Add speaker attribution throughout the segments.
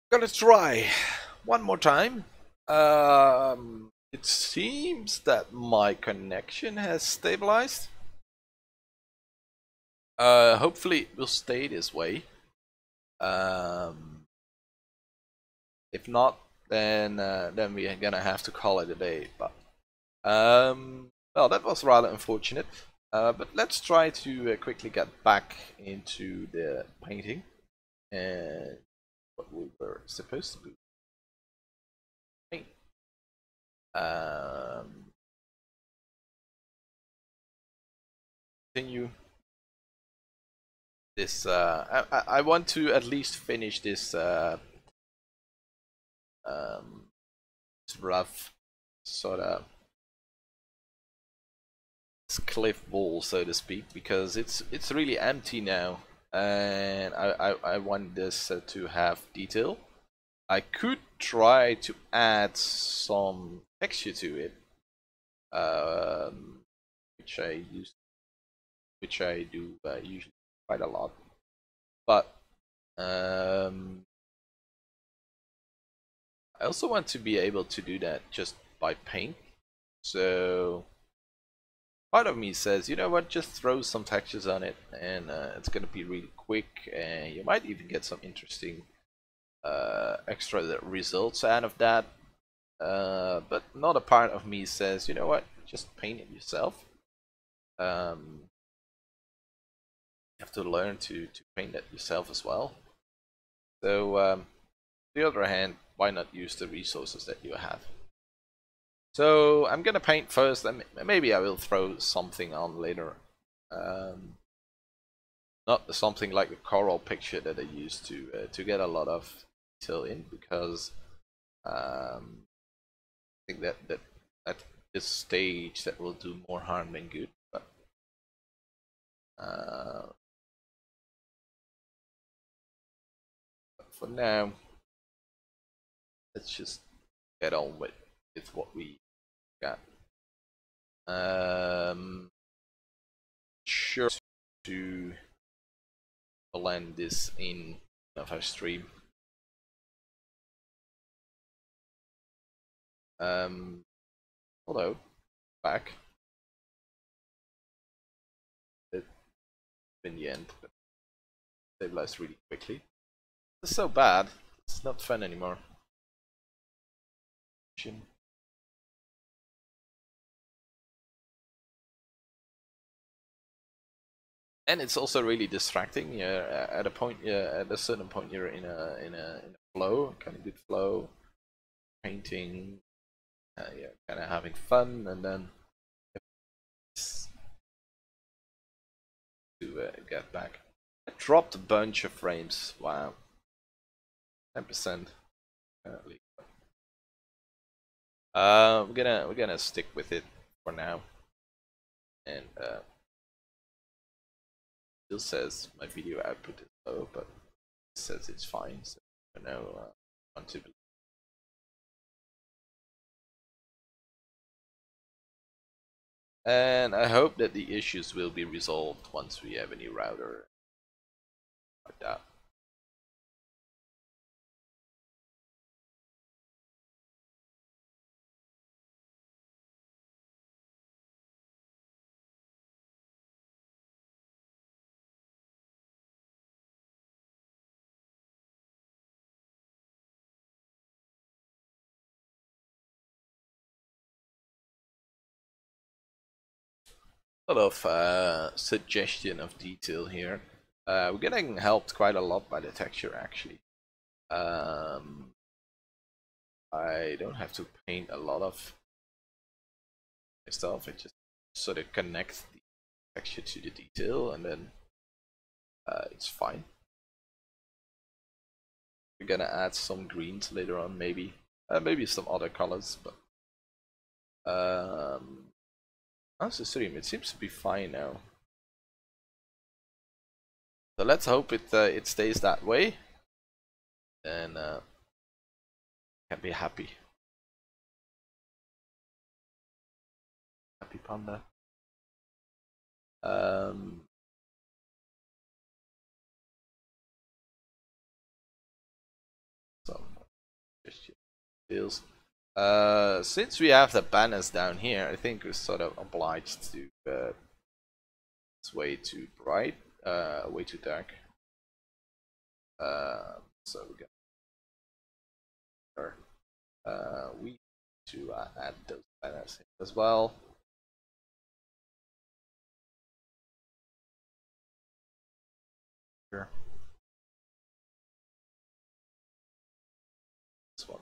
Speaker 1: Gonna try one more time. It seems that my connection has stabilized. Hopefully it will stay this way. If not, then we are gonna have to call it a day. But well, that was rather unfortunate. But let's try to quickly get back into the painting and what we were supposed to paint. Continue this. I want to at least finish this rough sort of cliff wall, so to speak, because it's really empty now, and I want this to have detail. I could try to add some texture to it, which I do usually quite a lot, but I also want to be able to do that just by paint. So part of me says, you know what, just throw some textures on it, and it's gonna be really quick, and you might even get some interesting extra results out of that. But another part of me says, you know what, just paint it yourself. You have to learn to paint it yourself as well. So on the other hand, why not use the resources that you have? So I'm gonna paint first, and maybe I will throw something on later. Not something like the coral picture that I used to get a lot of detail in, because I think that at this stage that will do more harm than good. But for now, let's just get on with what we got. Sure to blend this in of our stream. Hello, back. It in the end, but stabilized really quickly. It's so bad. It's not fun anymore. And it's also really distracting. Yeah, at a certain point, you're in a flow, kind of good flow, painting. Yeah, kind of having fun, and then to get back. I dropped a bunch of frames. Wow, 10% apparently. We're gonna stick with it for now, and still says my video output is low, but it says it's fine. So for now, want to. And I hope that the issues will be resolved once we have a new router like that. A lot of suggestion of detail here. We're getting helped quite a lot by the texture, actually. I don't have to paint a lot of stuff. I just sort of connect the texture to the detail, and then it's fine. We're gonna add some greens later on, maybe some other colors, but how's the stream? It seems to be fine now. So let's hope it stays that way, and can be happy. Happy panda. So Deals. Since we have the banners down here, I think we're sort of obliged to. It's way too bright, way too dark. So we need to add those banners as well. Here. This one.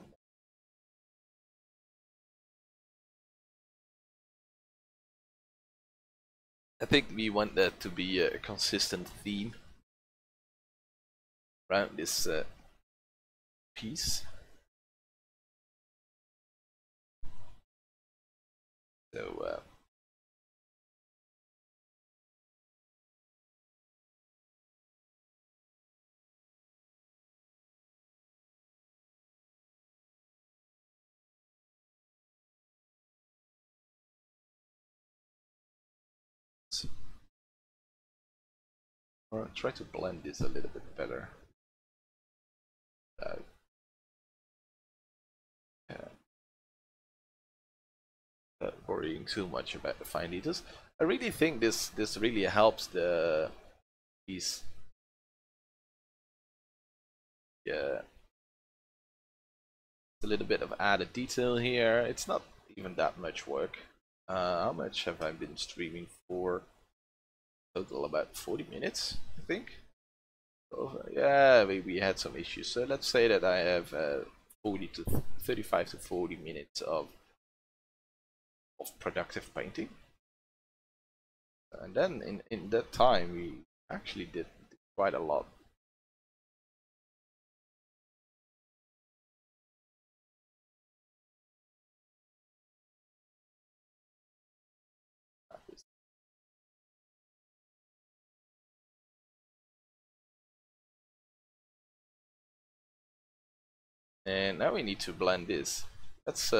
Speaker 1: I think we want that to be a consistent theme around this piece. So I'll try to blend this a little bit better. Worrying too much about the fine details. I really think this really helps the piece. Yeah, a little bit of added detail here. It's not even that much work. How much have I been streaming for? Total about 40 minutes, I think. Oh, yeah, we had some issues. So let's say that I have 40 to 35 to 40 minutes of productive painting. And then in that time, we actually did quite a lot. And now we need to blend this. Let's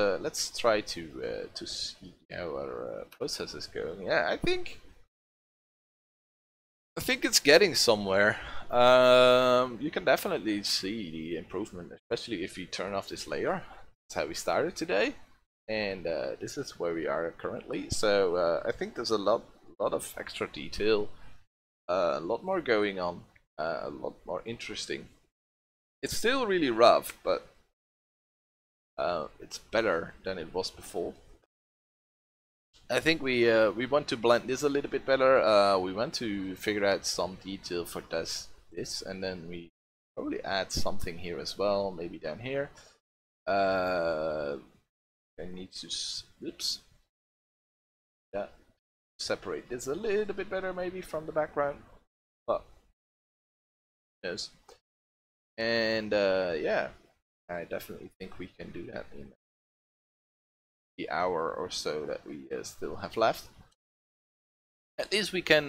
Speaker 1: try to see how our process is going. Yeah, I think it's getting somewhere. You can definitely see the improvement, especially if you turn off this layer. That's how we started today, and this is where we are currently. So I think there's a lot of extra detail, a lot more going on, a lot more interesting. It's still really rough, but it's better than it was before. I think we want to blend this a little bit better. We want to figure out some detail for this, and then we probably add something here as well, maybe down here. I need to, oops, yeah, separate this a little bit better maybe from the background. But yes, and yeah, I definitely think we can do that in the hour or so that we still have left. At least we can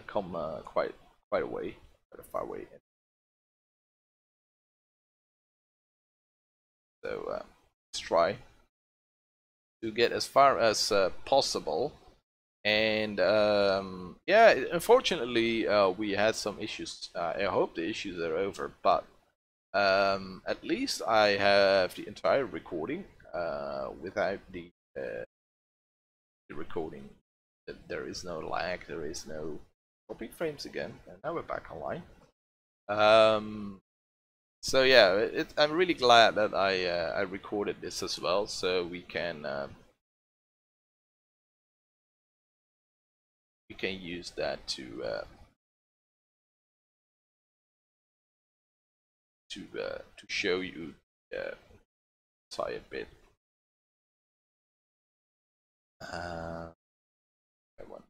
Speaker 1: come quite away, quite a far way. So let's try to get as far as possible. And yeah, unfortunately, we had some issues. I hope the issues are over, but at least I have the entire recording without the recording. There is no lag, there is no copy frames again, and now we're back online. So yeah, I'm really glad that I recorded this as well, so we can use that to show you entire bit. I want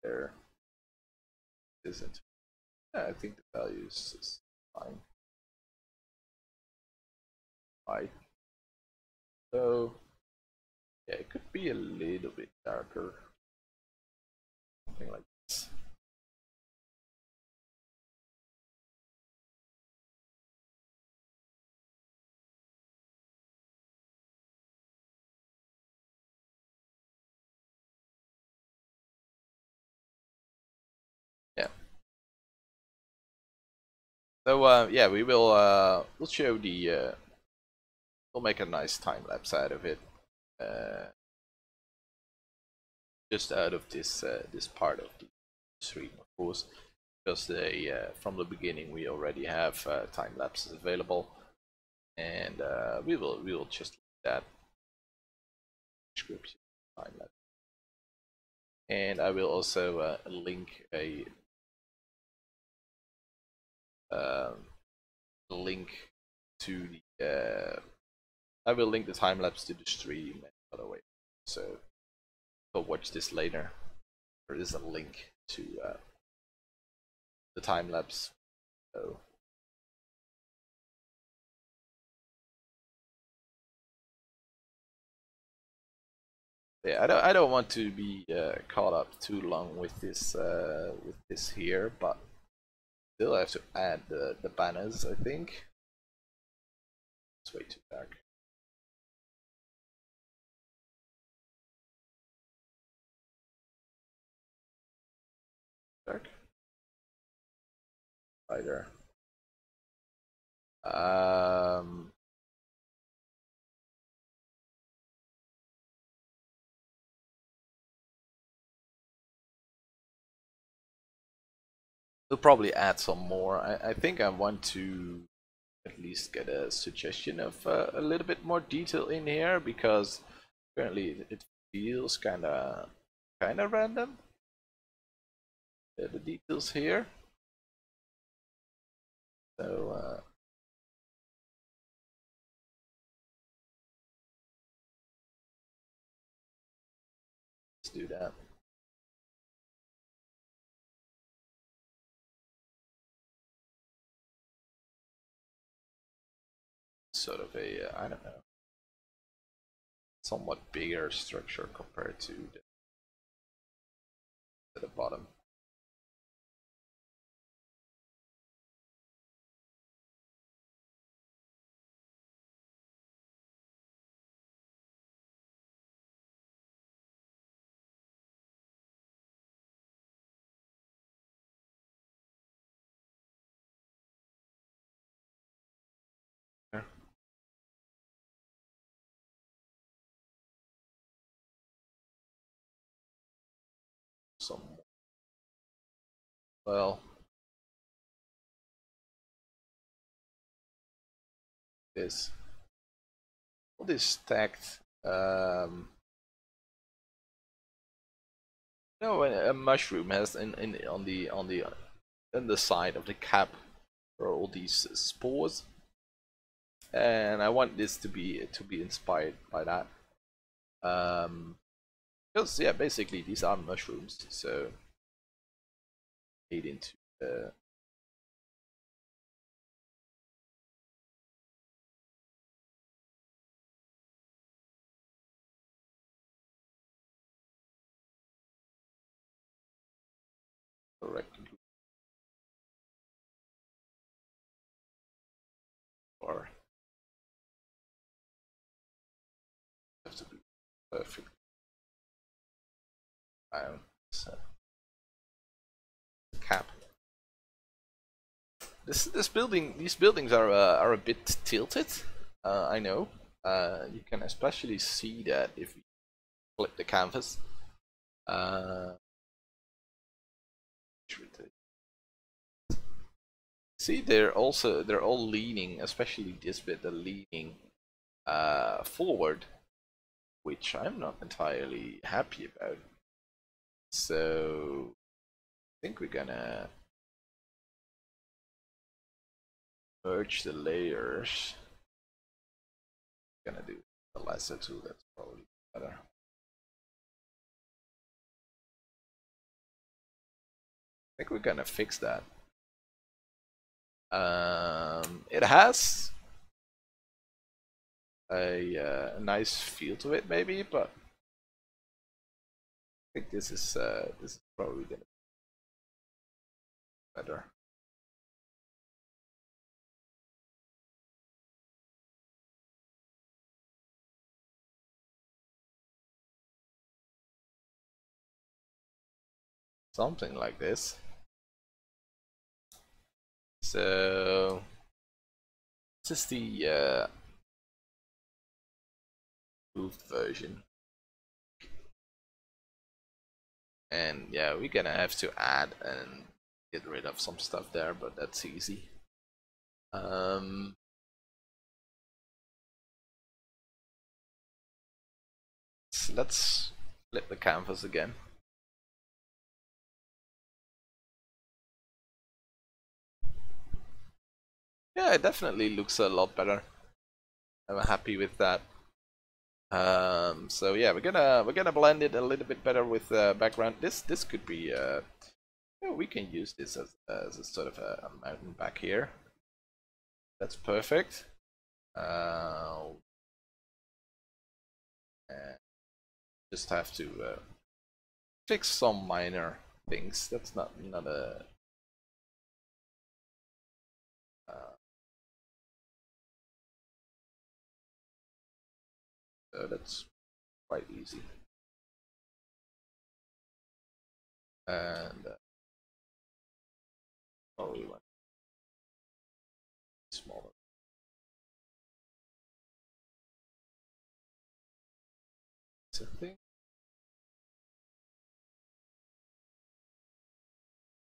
Speaker 1: there isn't. Yeah, I think the value is fine. Right. So yeah, it could be a little bit darker. Something like this. Yeah. So yeah, we'll show the we'll make a nice time lapse out of it, just out of this part of the stream, of course, because from the beginning we already have time lapses available, and we will just leave that description time lapse, and I will also link a link to the I will link the time lapse to the stream by the way, so go watch this later. There is a link to the time lapse. So yeah, I don't want to be caught up too long with this here, but still I have to add the banners. I think it's way too dark. Dark. Right there. We'll probably add some more. I think I want to at least get a suggestion of a little bit more detail in here, because currently it feels kind of random, the details here. So let's do that. Sort of a I don't know, somewhat bigger structure compared to the bottom. Here. Some, well, this all this stacked. You know, a mushroom has on the side of the cap are all these spores, and I want this to be inspired by that. Because yeah, basically these are mushrooms, so made into rectangle, or have to be perfect. So, cap. These buildings are a bit tilted. I know. You can especially see that if you flip the canvas. See, they're all leaning, especially this bit, they're leaning forward, which I'm not entirely happy about. So I think we're gonna merge the layers. Gonna do the lasso tool, that's probably better. I think we're gonna fix that. It has a nice feel to it, maybe, but I think this is probably gonna be better. Something like this. So This is the moved version. And yeah, we're gonna have to add and get rid of some stuff there, but that's easy. So let's flip the canvas again. Yeah, it definitely looks a lot better. I'm happy with that. So yeah, we're gonna blend it a little bit better with background. This could be yeah, we can use this as a sort of a mountain back here. That's perfect. And just have to fix some minor things. That's not a so that's quite easy. And oh, we want smaller. So I think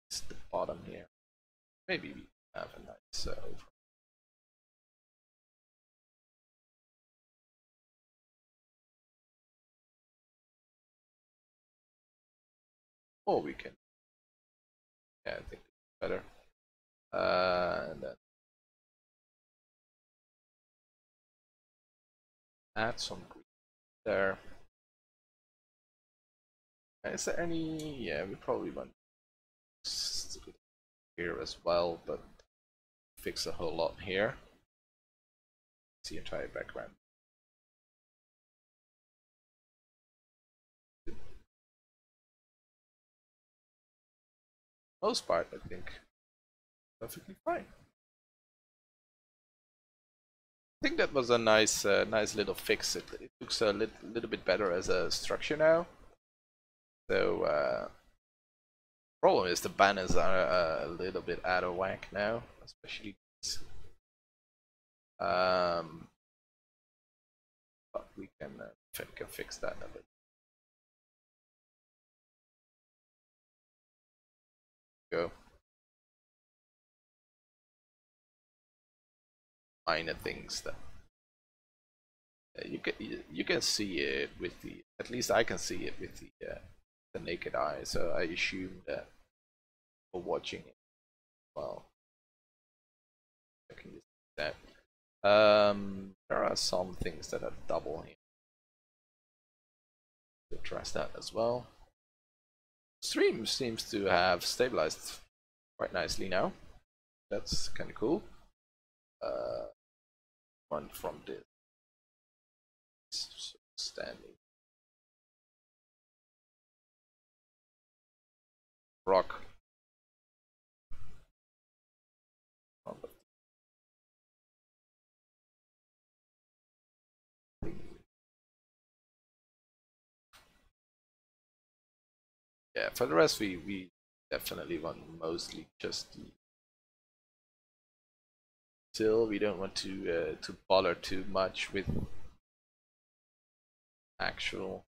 Speaker 1: it's the bottom here. Maybe we have a nice over. Or we can, yeah, I think it's better. And then add some green there. Is there any? Yeah, we probably want here as well, but fix a whole lot here. It's the entire background. Most part, I think, perfectly fine. I think that was a nice, nice little fix. It looks a little bit better as a structure now. So problem is the banners are a little bit out of whack now, especially these. But we can fix that in a bit. Go. Minor things that you can see it with the, at least I can see it with the naked eye. So I assume that for watching it, well, I can use that. There are some things that are double here. To address that as well. Stream seems to have stabilized quite nicely now. That's kind of cool. One from this standing rock. Yeah, for the rest we definitely want mostly just the still we don't want to bother too much with actual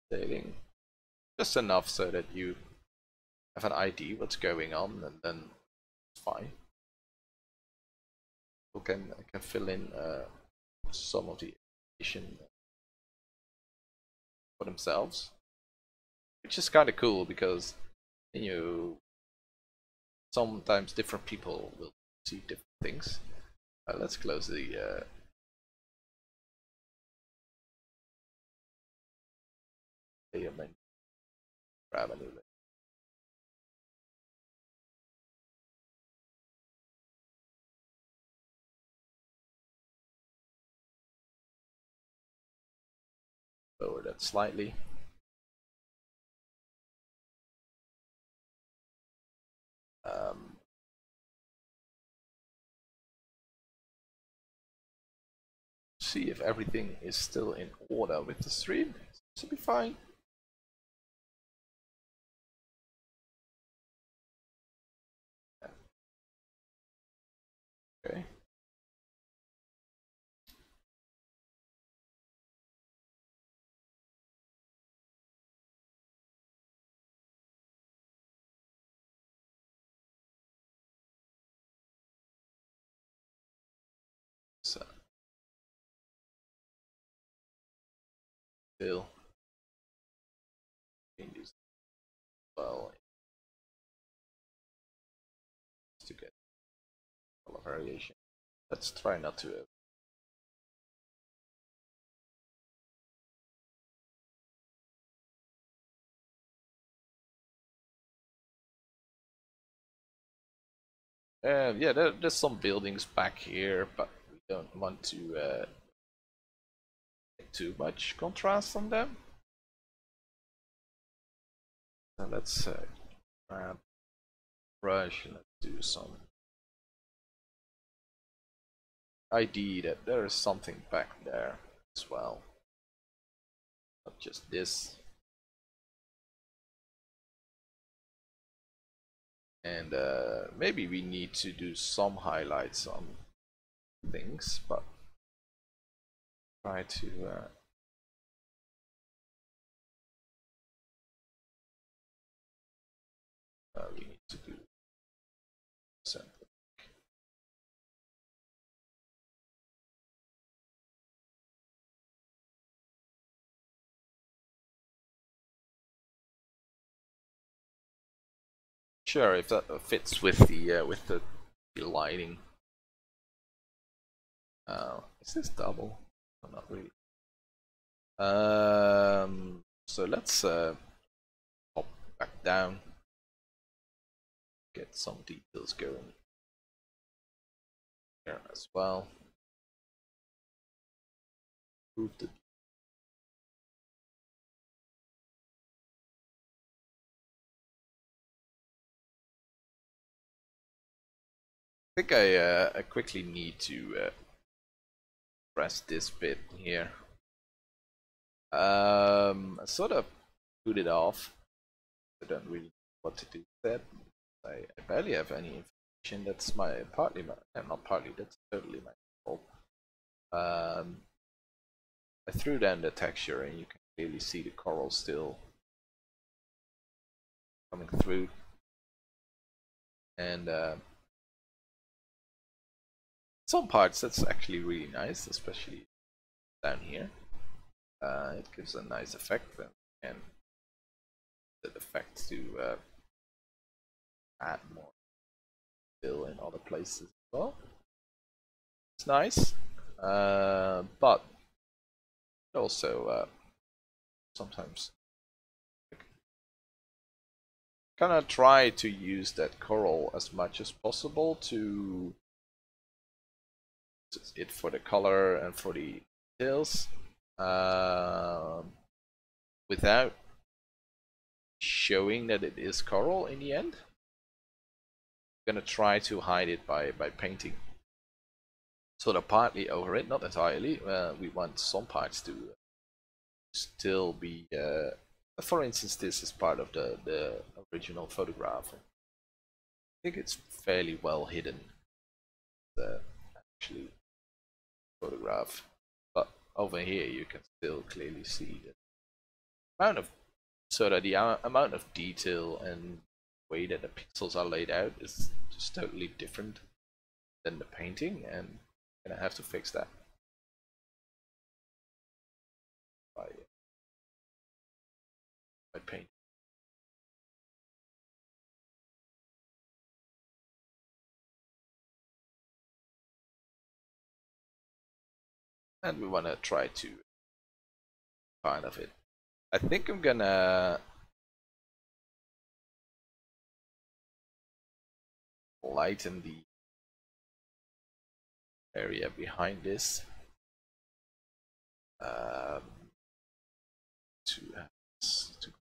Speaker 1: dating. Just enough so that you have an idea what's going on, and then it's fine. People can fill in some of the information for themselves, which is kind of cool because you know sometimes different people will see different things. Let's close the layer menu. Grab a new layer. Lower that slightly. See if everything is still in order with the stream. It should be fine. Okay. So still changes well to get color variation. Let's try not to. Yeah, there's some buildings back here, but we don't want to get too much contrast on them. So let's grab brush and let's do some ID that there is something back there as well, not just this. And maybe we need to do some highlights on things, but try to we need to do something. Sure, if that fits with the lighting. Is this double? Oh, not really. So let's pop back down, get some details going here as well. Move the I think I quickly need to press this bit here. I sort of put it off. I don't really know what to do with that. I barely have any information. That's partly my, not partly. That's totally my fault. I threw down the texture, and you can clearly see the coral still coming through. And some parts that's actually really nice, especially down here. It gives a nice effect, and that effect to add more fill in other places as well. It's nice, but also sometimes kind of try to use that coral as much as possible to it for the color and for the details, without showing that it is coral in the end. I'm gonna try to hide it by painting sort of partly over it, not entirely. We want some parts to still be for instance, this is part of the original photograph. I think it's fairly well hidden, the actually photograph, but over here you can still clearly see the amount of the amount of detail and way that the pixels are laid out is just totally different than the painting, and I'm gonna have to fix that by painting. And we want to try to kind of it. I think I'm gonna lighten the area behind this to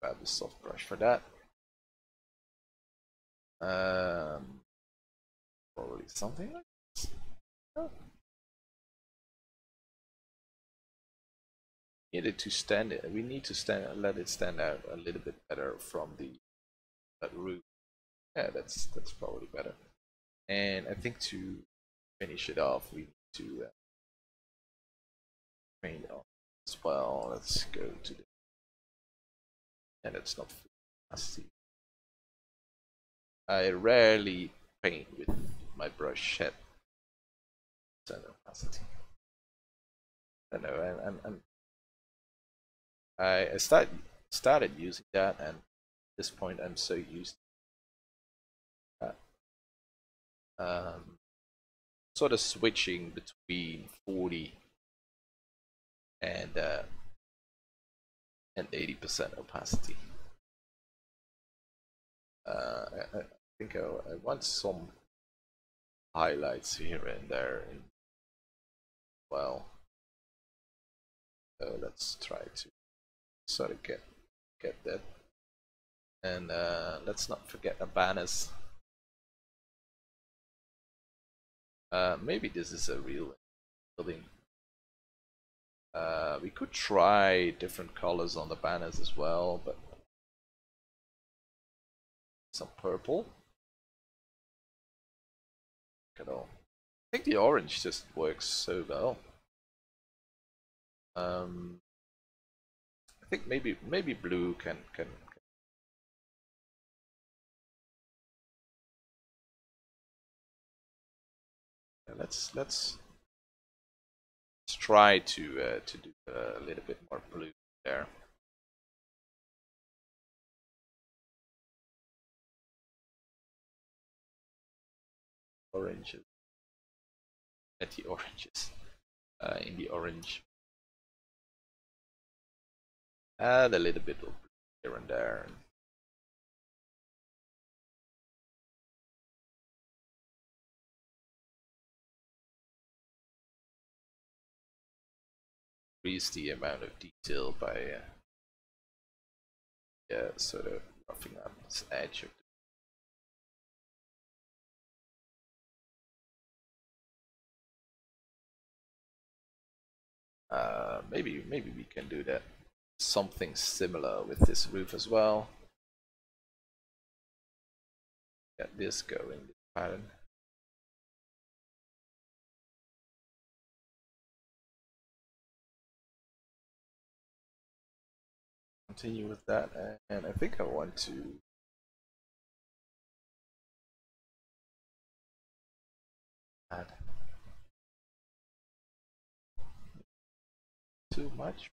Speaker 1: grab the soft brush for that. Probably something like this. Oh. Needed to stand it. We need to let it stand out a little bit better from that roof. Yeah, that's probably better. And I think to finish it off, we need to paint on as well. Let's go to the, and it's not nasty. I rarely paint with my brush head center opacity. I know I started using that, and at this point I'm so used to that. Sort of switching between 40 and 80% opacity. I think I want some highlights here and there. Well, so let's try to sort of get that, and let's not forget the banners. Maybe this is a real building. We could try different colors on the banners as well, but some purple. Look at all. I think the orange just works so well. I think maybe blue can. Let's try to do a little bit more blue there. Oranges. At the oranges. In the orange. Add a little bit of blue here and there. Increase the amount of detail by yeah, sort of roughing up this edge of maybe we can do that. Something similar with this roof as well. Get this going, this pattern. Continue with that, and I think I want to add too much.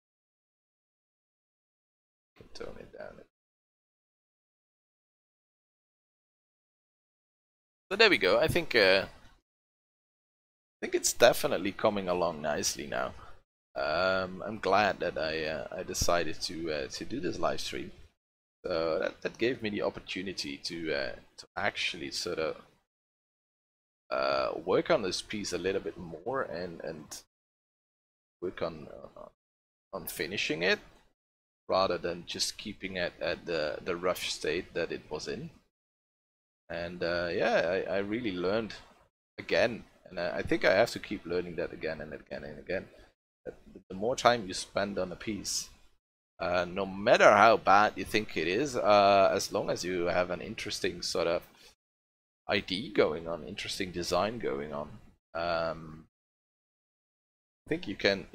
Speaker 1: I can tone it down. So there we go. I think it's definitely coming along nicely now. I'm glad that I decided to do this live stream. So that gave me the opportunity to actually sort of work on this piece a little bit more and work on finishing it rather than just keeping it at the rough state that it was in. And yeah, I really learned again, and I think I have to keep learning that again and again and again. That the more time you spend on a piece, no matter how bad you think it is, as long as you have an interesting sort of idea going on, interesting design going on, I think you can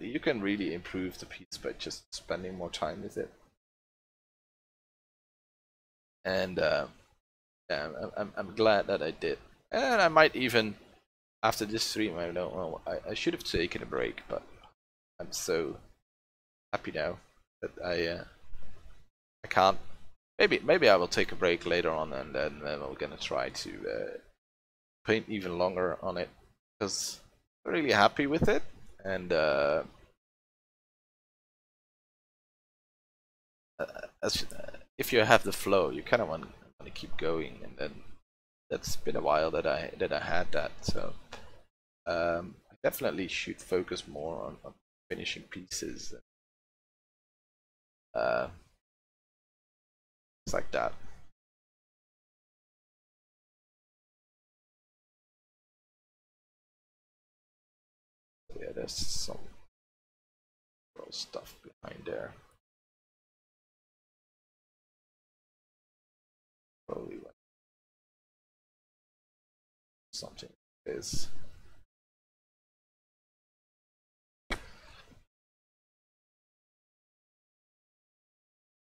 Speaker 1: really improve the piece by just spending more time with it. And yeah, I'm glad that I did, and I might even after this stream, I don't know, I should have taken a break, but I'm so happy now that I can't. Maybe I will take a break later on, and then we're gonna try to paint even longer on it because I'm really happy with it, and if you have the flow, you kind of want to keep going, and then that's been a while that I had that, so I definitely should focus more on finishing pieces. It's like that. Yeah, there's some stuff behind there. Probably something is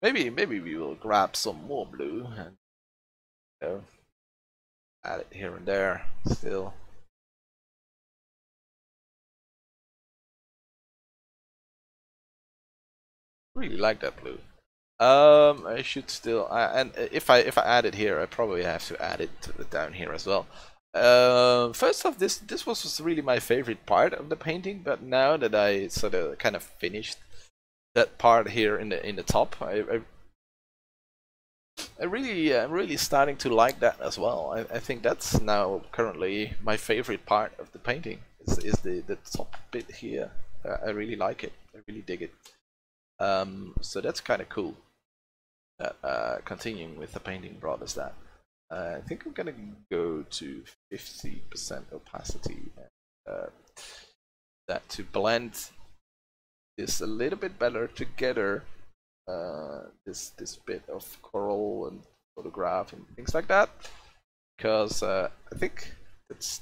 Speaker 1: maybe we will grab some more blue and add it here and there still. Really like that blue. I should still, and if I add it here, I probably have to add it down here as well. First off, this was really my favorite part of the painting, but now that I sort of kind of finished that part here in the top, I really I'm really starting to like that as well. I think that's now currently my favorite part of the painting is the top bit here. I really like it. I really dig it. So that's kind of cool. Continuing with the painting brought us that. I think I'm gonna go to 50% opacity and that to blend this a little bit better together. This bit of coral and photograph and things like that, because I think that's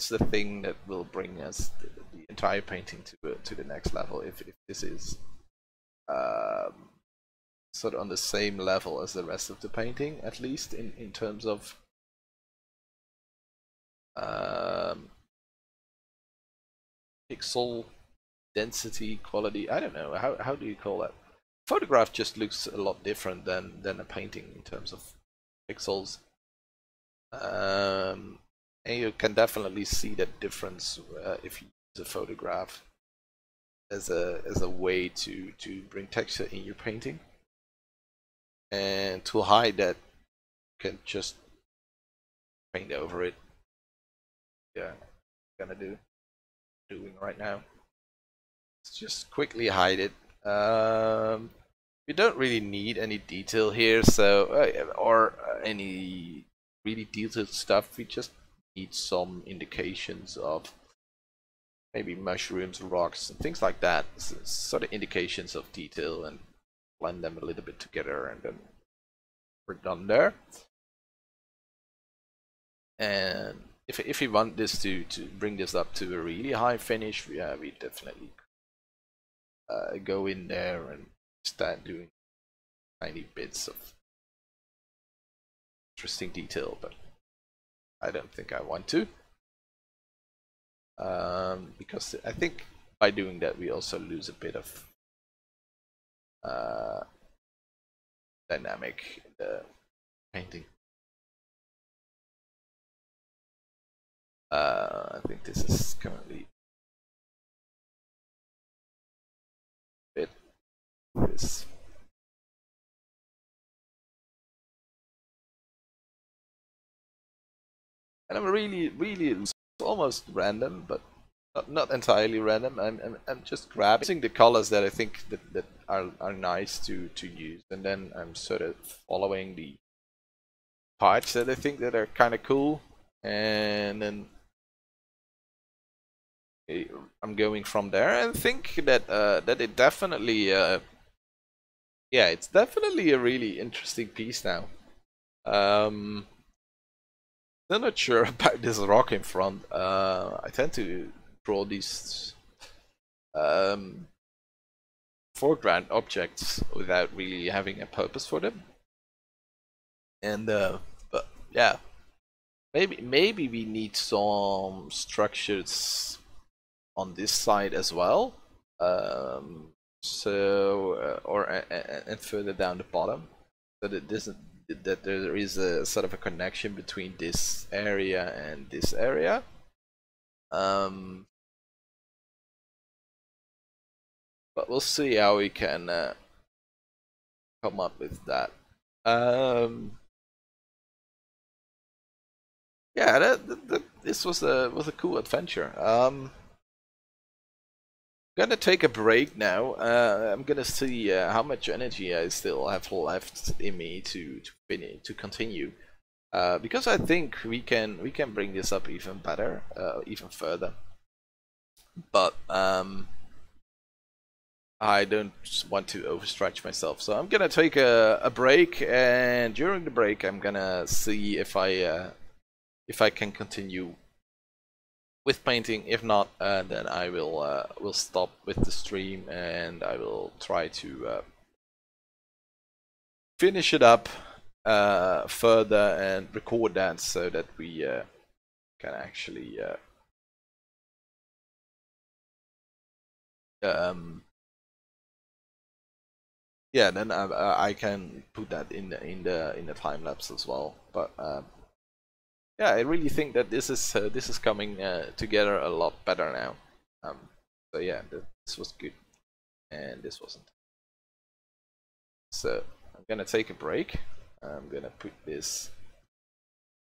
Speaker 1: the thing that will bring us the entire painting to the next level. If this is sort of on the same level as the rest of the painting, at least in terms of pixel density, quality. I don't know, how do you call that? Photograph just looks a lot different than a painting in terms of pixels. And you can definitely see that difference if you use a photograph as a way to bring texture in your painting. And to hide that, you can just paint over it. Yeah, I'm gonna doing right now. Let's just quickly hide it. We don't really need any detail here, so or any really detailed stuff. We just need some indications of maybe mushrooms, rocks, and things like that. So, sort of indications of detail, and blend them a little bit together, and then we're done there. And if you want this to bring this up to a really high finish, we definitely go in there and start doing tiny bits of interesting detail, but I don't think I want to, because I think by doing that we also lose a bit of dynamic in the painting. I think this is currently a bit this. And I'm really it's almost random, but not entirely random. I'm just grabbing the colors that I think that are nice to use, and then I'm sort of following the parts that I think that are kind of cool, and then I'm going from there. And think that that it definitely yeah, it's definitely a really interesting piece now. I'm not sure about this rock in front. I tend to draw these foreground objects without really having a purpose for them. And but yeah, maybe we need some structures on this side as well. So or and further down the bottom, so that there is a sort of a connection between this area and this area. But we'll see how we can come up with that. Yeah, this was a cool adventure. Gonna take a break now. I'm gonna see how much energy I still have left in me to continue, because I think we can bring this up even better, even further. But I don't want to overstretch myself, so I'm gonna take a break, and during the break I'm gonna see if I can continue with painting. If not, then I will stop with the stream and I will try to finish it up further and record that so that we can actually yeah, then I can put that in the time lapse as well. But yeah, I really think that this is coming together a lot better now. So yeah, this was good, and this wasn't. So I'm gonna take a break. I'm gonna put this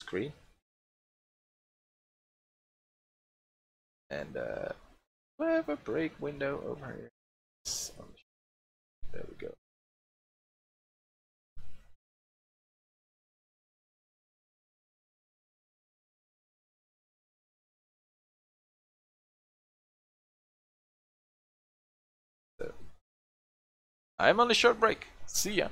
Speaker 1: screen, and we have a break window over here. There we go. So I'm on a short break. See ya.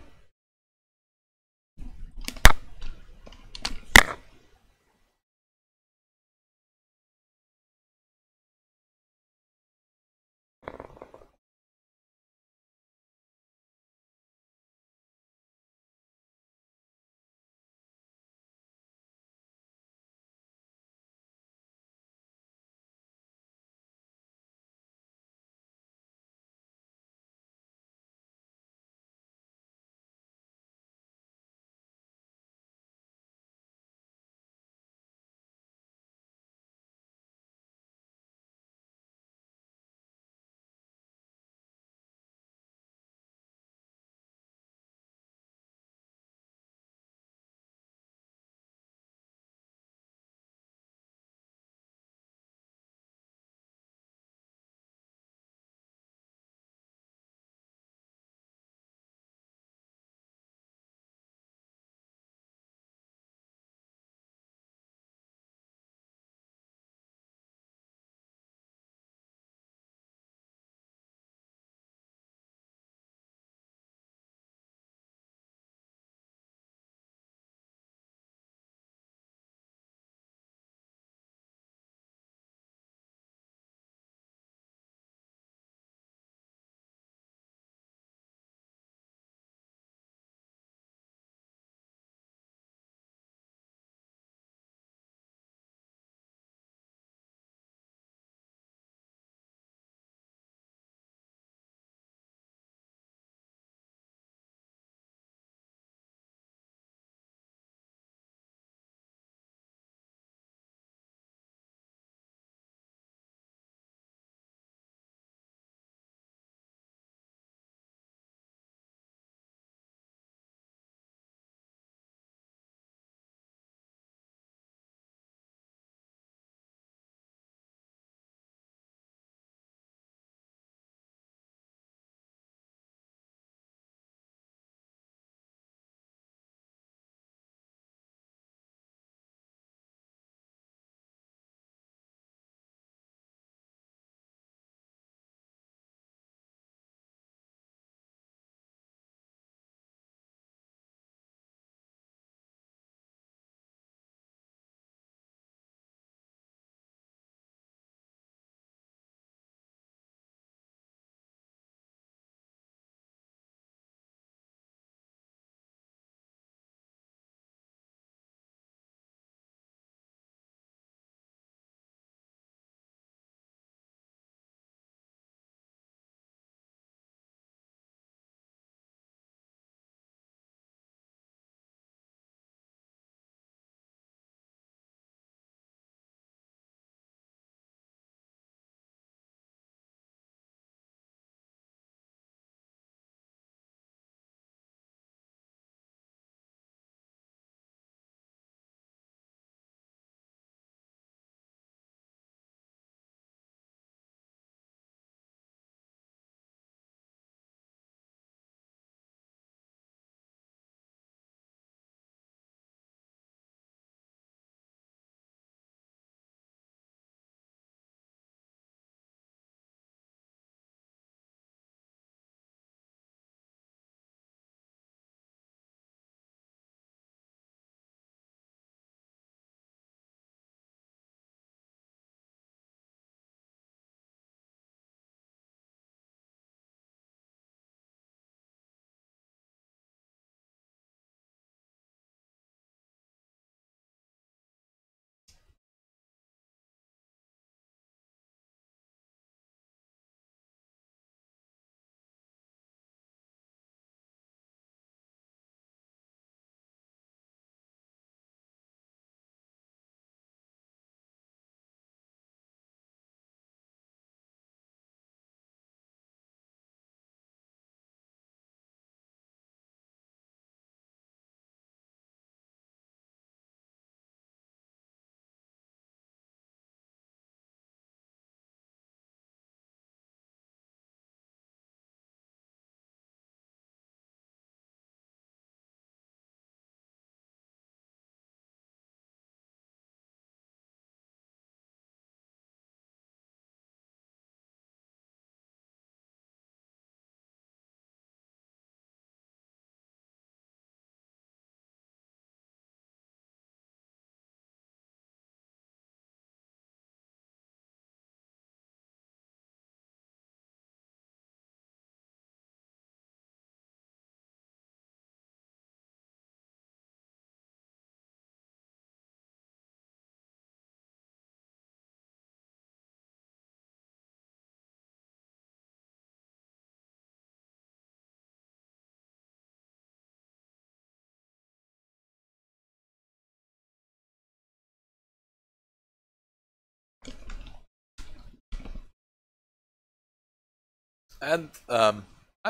Speaker 1: And I'm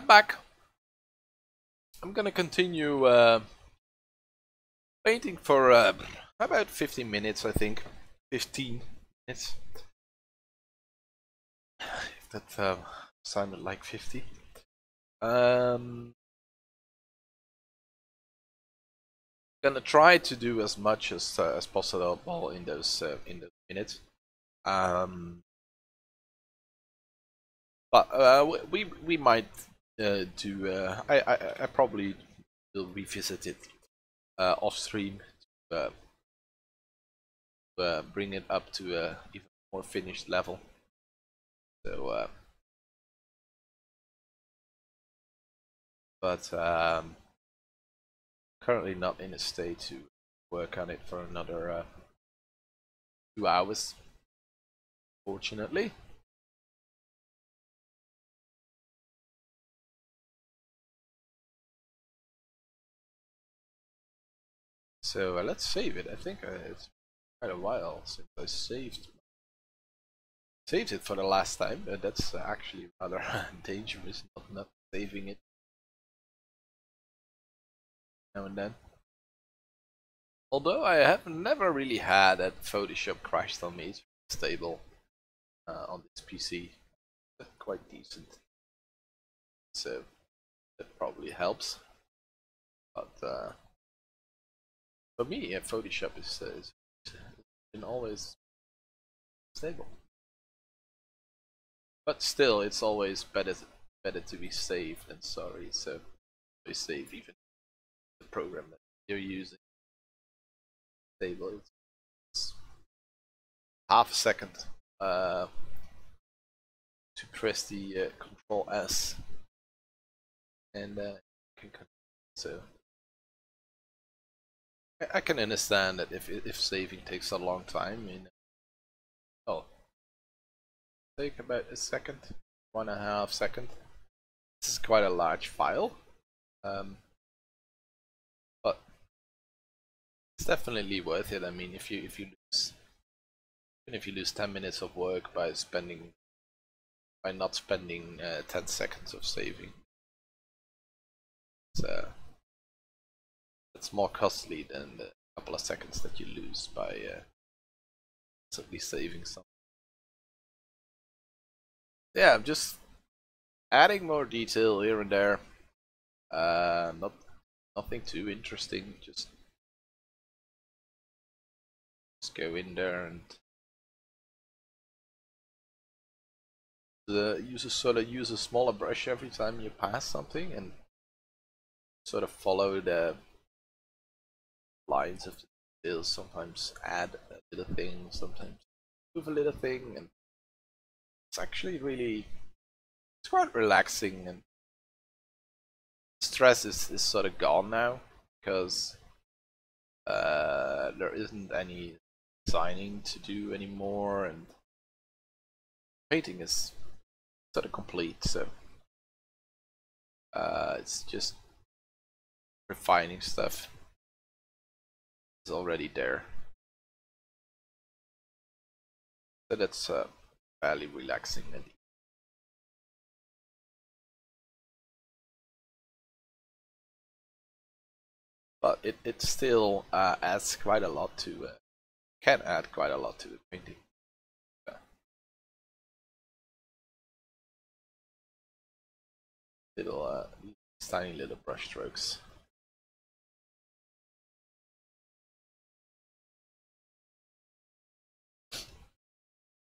Speaker 1: back. I'm gonna continue painting for about 15 minutes, I think. 15 minutes. If that sounded like 50. Gonna try to do as much as possible in those minutes. But we might do. I probably will revisit it off stream to bring it up to a even more finished level. So, but currently not in a state to work on it for another 2 hours, fortunately. So let's save it. I think it's quite a while since I saved it for the last time. That's actually rather dangerous, not saving it now and then. Although I have never really had that Photoshop crashed on me. It's stable on this PC, quite decent. So that probably helps. But for me, Photoshop is been always stable. But still, it's always better to be safe than sorry. So we save even the program that you're using stable. It's half a second to press the Control S and can continue. So I can understand that if saving takes a long time, oh, take about a second, 1.5 seconds. This is quite a large file, but it's definitely worth it. I mean, if you lose, even if you lose 10 minutes of work by not spending 10 seconds of saving, it's more costly than the couple of seconds that you lose by simply saving something. Yeah, I'm just adding more detail here and there. Nothing too interesting. Just go in there and use a smaller brush every time you pass something, and sort of follow the lines of the details. Sometimes add a little thing, sometimes move a little thing, and it's actually it's quite relaxing, and stress is sort of gone now because there isn't any designing to do anymore, and painting is sort of complete. So it's just refining stuff is already there. So that's fairly relaxing. But it still adds quite a lot to can add quite a lot to the painting. Little tiny little brush strokes.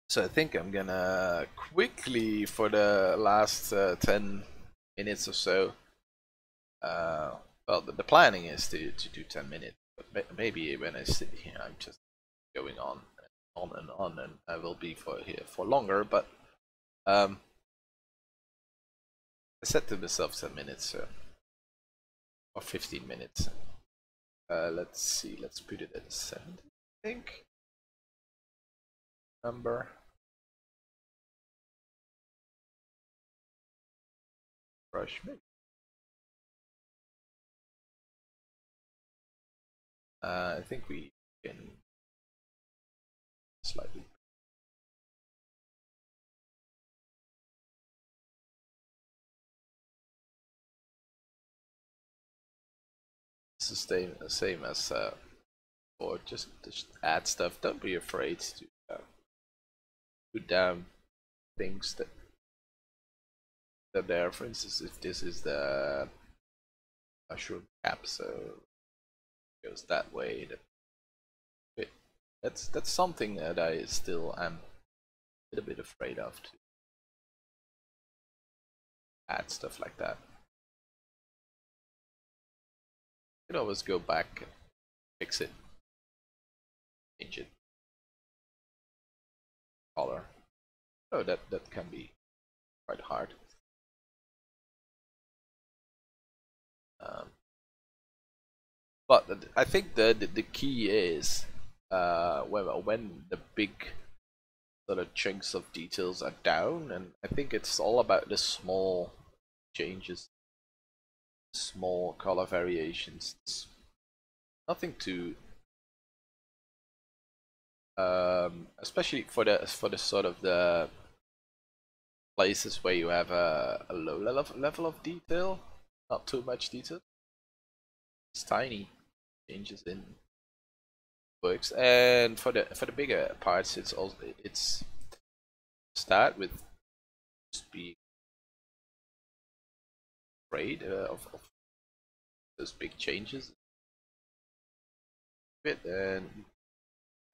Speaker 1: So I think I'm gonna quickly, for the last 10 minutes or so. Well, the planning is to do 10 minutes, but maybe when I sit here, I'm just going on and on, and I will be here for longer. But I set to myself 10 minutes or 15 minutes. Let's see. Let's put it at 70. I think number. Brush maybe. I think we can slightly. It's the same as or just add stuff. Don't be afraid to put down things that are there. For instance, if this is the mushroom cap, so it goes that way. That's something that I still am a little bit afraid of, to add stuff like that. You can always go back and fix it, change it, color. Oh, that can be quite hard. But I think the key is when the big sort of chunks of details are down, and I think it's all about the small changes, small color variations. It's nothing to especially for the sort of the places where you have a low level of detail, not too much detail. It's tiny changes in works, and for the bigger parts, it's start with just being afraid of those big changes, and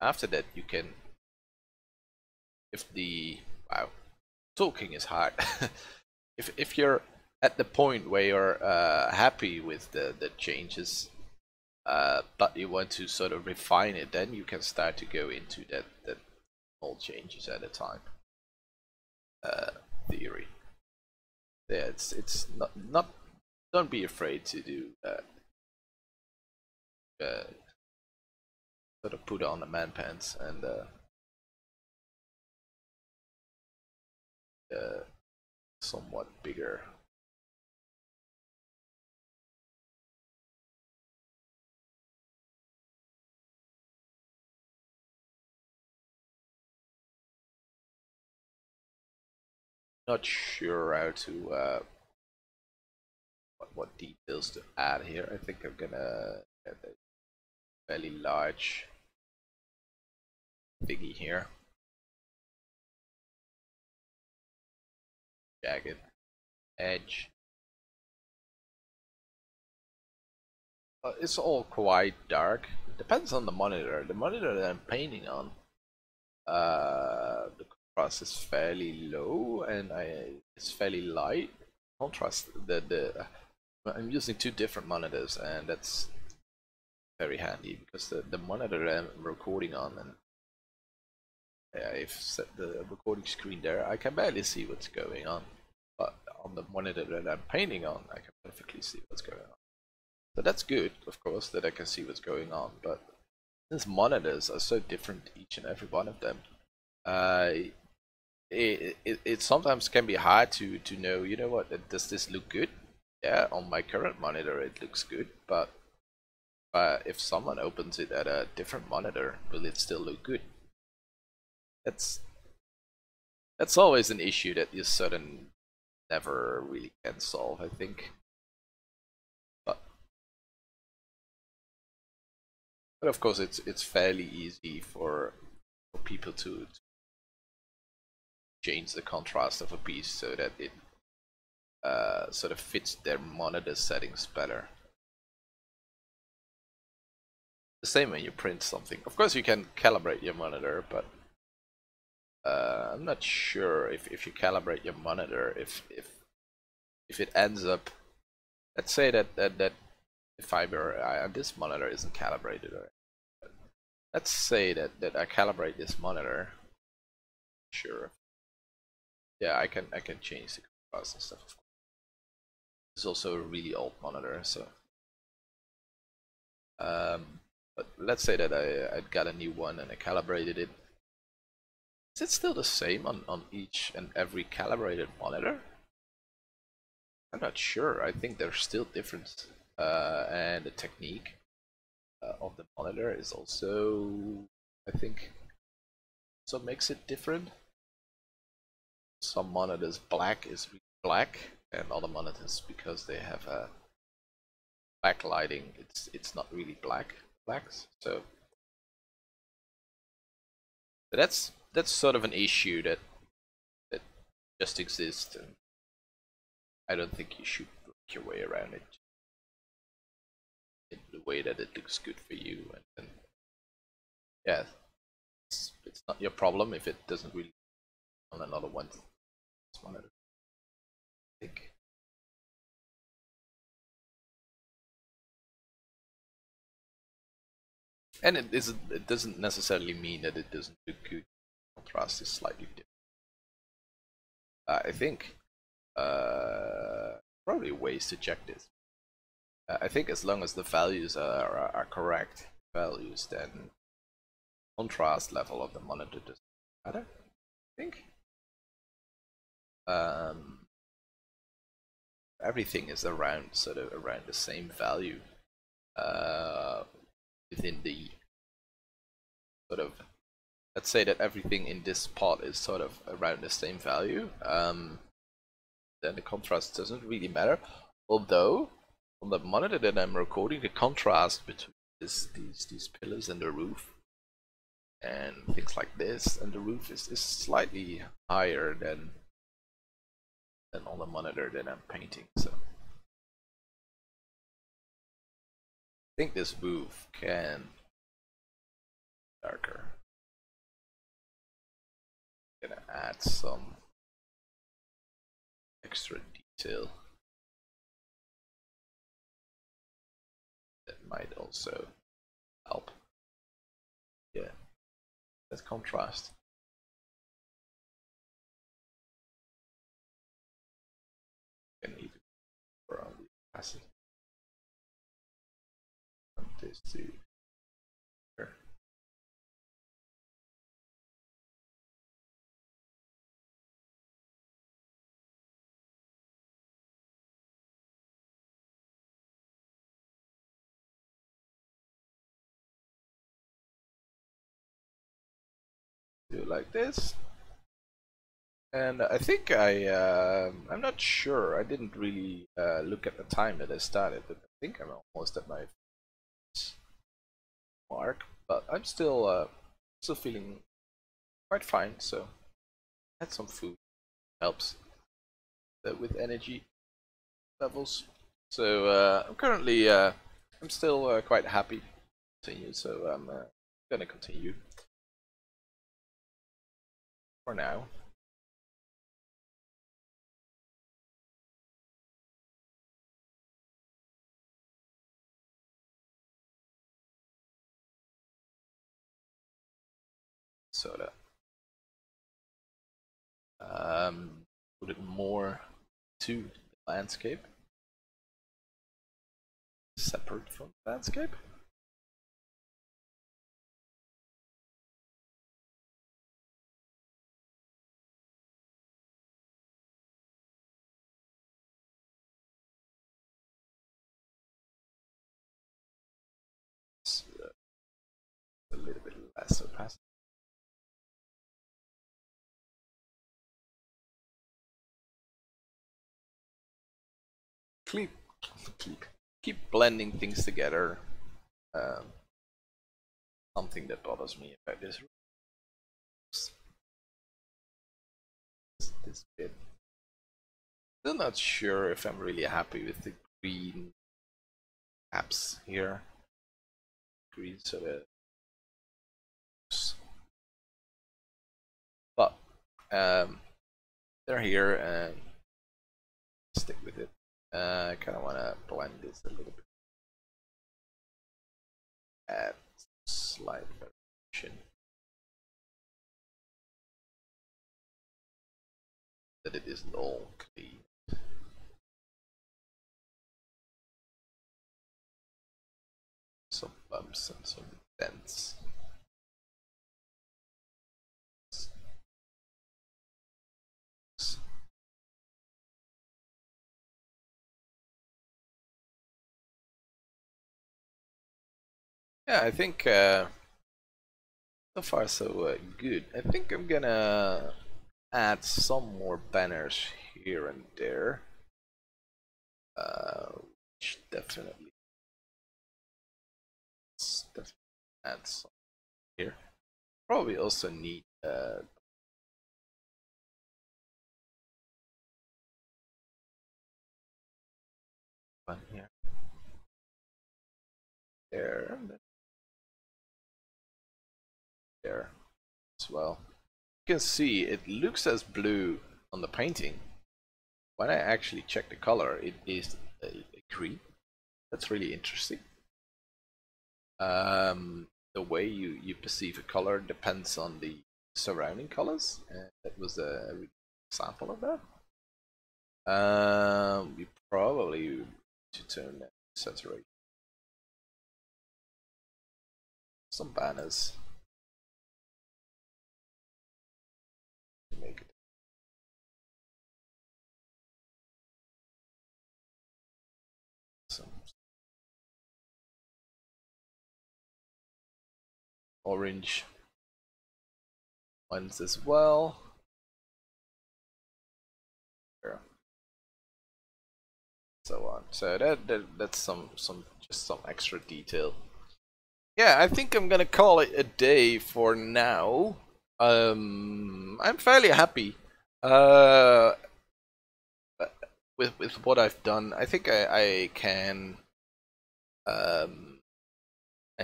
Speaker 1: after that you can, if the talking is hard. if you're at the point where you're happy with the changes, but you want to sort of refine it, then you can start to go into that small changes at a time theory. Yeah, it's not don't be afraid to do sort of put on the man pants and somewhat bigger. Not sure how to what details to add here. I think I'm gonna get a fairly large thingy here. Jagged edge. It's all quite dark. It depends on the monitor. The monitor that I'm painting on, the contrast is fairly low, and it's fairly light. Contrast I'm using two different monitors, and that's very handy because the monitor that I'm recording on, and I've set the recording screen there, I can barely see what's going on. But on the monitor that I'm painting on, I can perfectly see what's going on. So that's good, of course, that I can see what's going on. But since monitors are so different, each and every one of them, it sometimes can be hard to know, you know what, does this look good? Yeah, on my current monitor it looks good, but if someone opens it at a different monitor, will it still look good? That's always an issue that you sort of never really can solve, I think. But of course, it's fairly easy for people to change the contrast of a piece so that it sort of fits their monitor settings better. The same when you print something. Of course, you can calibrate your monitor, but I'm not sure if you calibrate your monitor, if it ends up, let's say that the fiber on this monitor isn't calibrated, or let's say that I calibrate this monitor. Sure. Yeah, I can change the contrast and stuff. It's also a really old monitor, so but let's say that I got a new one and I calibrated it. Is it still the same on each and every calibrated monitor? I'm not sure. I think there's still difference, and the technique of the monitor is also, I think, so makes it different. Some monitors black is really black, and other monitors, because they have a backlighting, it's not really blacks. So that's sort of an issue that just exists, and I don't think you should work your way around it in the way that it looks good for you. And yeah, it's not your problem if it doesn't really on another one. It's one of the think. And it doesn't necessarily mean that it doesn't look good. Contrast is slightly different. I think probably ways to check this. I think as long as the values are correct values, then contrast level of the monitor doesn't matter. I think everything is around the same value within the sort of, let's say that everything in this part is sort of around the same value, then the contrast doesn't really matter. Although on the monitor that I'm recording, the contrast between these pillars and the roof and things like this and the roof is slightly higher than on the monitor that I'm painting. So I think this roof can be darker. I'm gonna add some extra detail that might also help. Yeah, that contrast. Can even around the opacity. From this to here. Do it like this. And I think I'm not sure. I didn't really look at the time that I started, but I think I'm almost at my mark. But I'm still feeling quite fine. So add some food helps with energy levels. So I'm currently I'm still quite happy to continue. So I'm gonna continue for now. Soda. Put it more to the landscape, separate from the landscape. It's, a little bit less opaque. Keep, keep blending things together. Something that bothers me about this bit. Still not sure if I'm really happy with the green caps here. Green sort of, but they're here and stick with it. I kind of want to blend this a little bit. Add slight variation. That it isn't all clean. Some bumps and some dents. Yeah, I think so far so good. I think I'm gonna add some more banners here and there, which definitely add some here. Probably also need one here, there, and then there as well. You can see it looks as blue on the painting. When I actually check the color, it is a green. That's really interesting. The way you perceive a color depends on the surrounding colors, and that was a example of that. We probably need to turn that saturation. Some banners to make it. Some orange ones as well. There. So on. So that's just some extra detail. Yeah, I think I'm gonna call it a day for now. I'm fairly happy with what I've done. I think I can I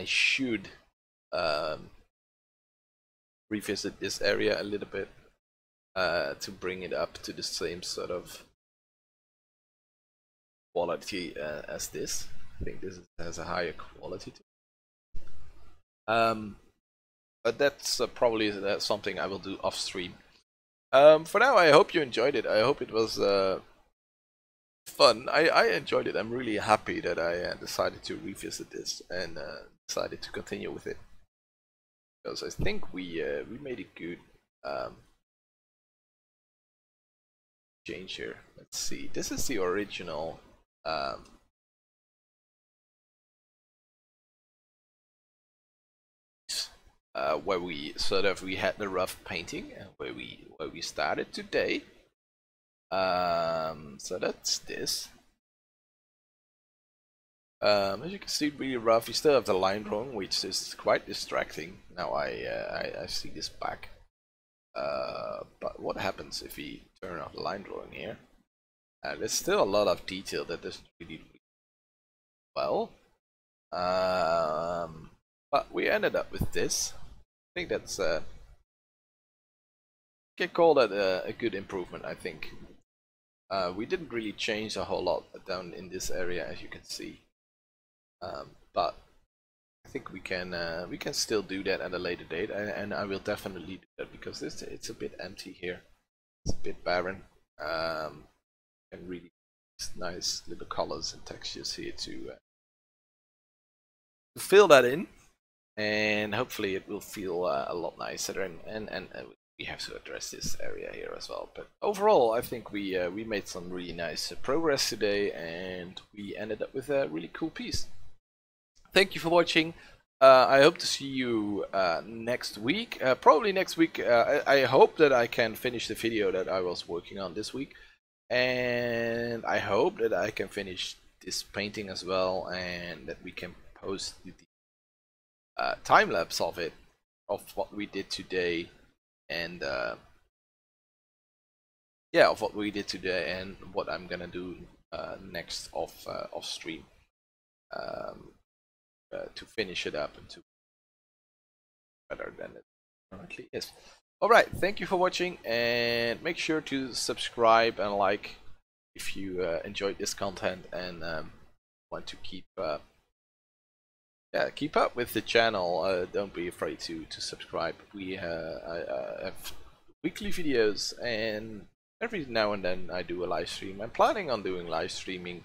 Speaker 1: should revisit this area a little bit to bring it up to the same sort of quality as this. I think this has a higher quality to it. But that's probably something I will do off stream. For now, I hope you enjoyed it. I hope it was fun. I enjoyed it. I'm really happy that I decided to revisit this and decided to continue with it, because I think we made a good change here. Let's see. This is the original. Where we had the rough painting and where we started today. So that's this. As you can see, really rough. We still have the line drawing, which is quite distracting. Now I see this back. But what happens if we turn off the line drawing here? There's still a lot of detail that doesn't really well. But we ended up with this. I think that's can call that a good improvement. I think we didn't really change a whole lot down in this area, as you can see, but I think we can still do that at a later date, and I will definitely do that, because it's a bit empty here. It's a bit barren, and really nice little colors and textures here to fill that in. And hopefully it will feel a lot nicer, and we have to address this area here as well. But overall, I think we made some really nice progress today, and we ended up with a really cool piece. Thank you for watching. I hope to see you next week. Probably next week. I hope that I can finish the video that I was working on this week, and I hope that I can finish this painting as well, and that we can post the time lapse of it, of what we did today, and yeah, of what we did today and what I'm gonna do next off stream to finish it up and to better than it currently is. All right, thank you for watching, and make sure to subscribe and like if you enjoyed this content and want to keep up with the channel. Don't be afraid to subscribe. We have weekly videos, and every now and then I do a live stream. I'm planning on doing live streaming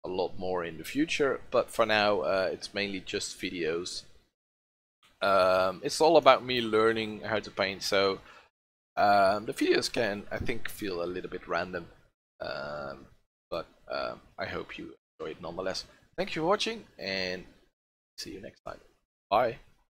Speaker 1: a lot more in the future, but for now it's mainly just videos. It's all about me learning how to paint, so the videos can, I think, feel a little bit random, but I hope you enjoy it nonetheless. Thank you for watching, and see you next time. Bye.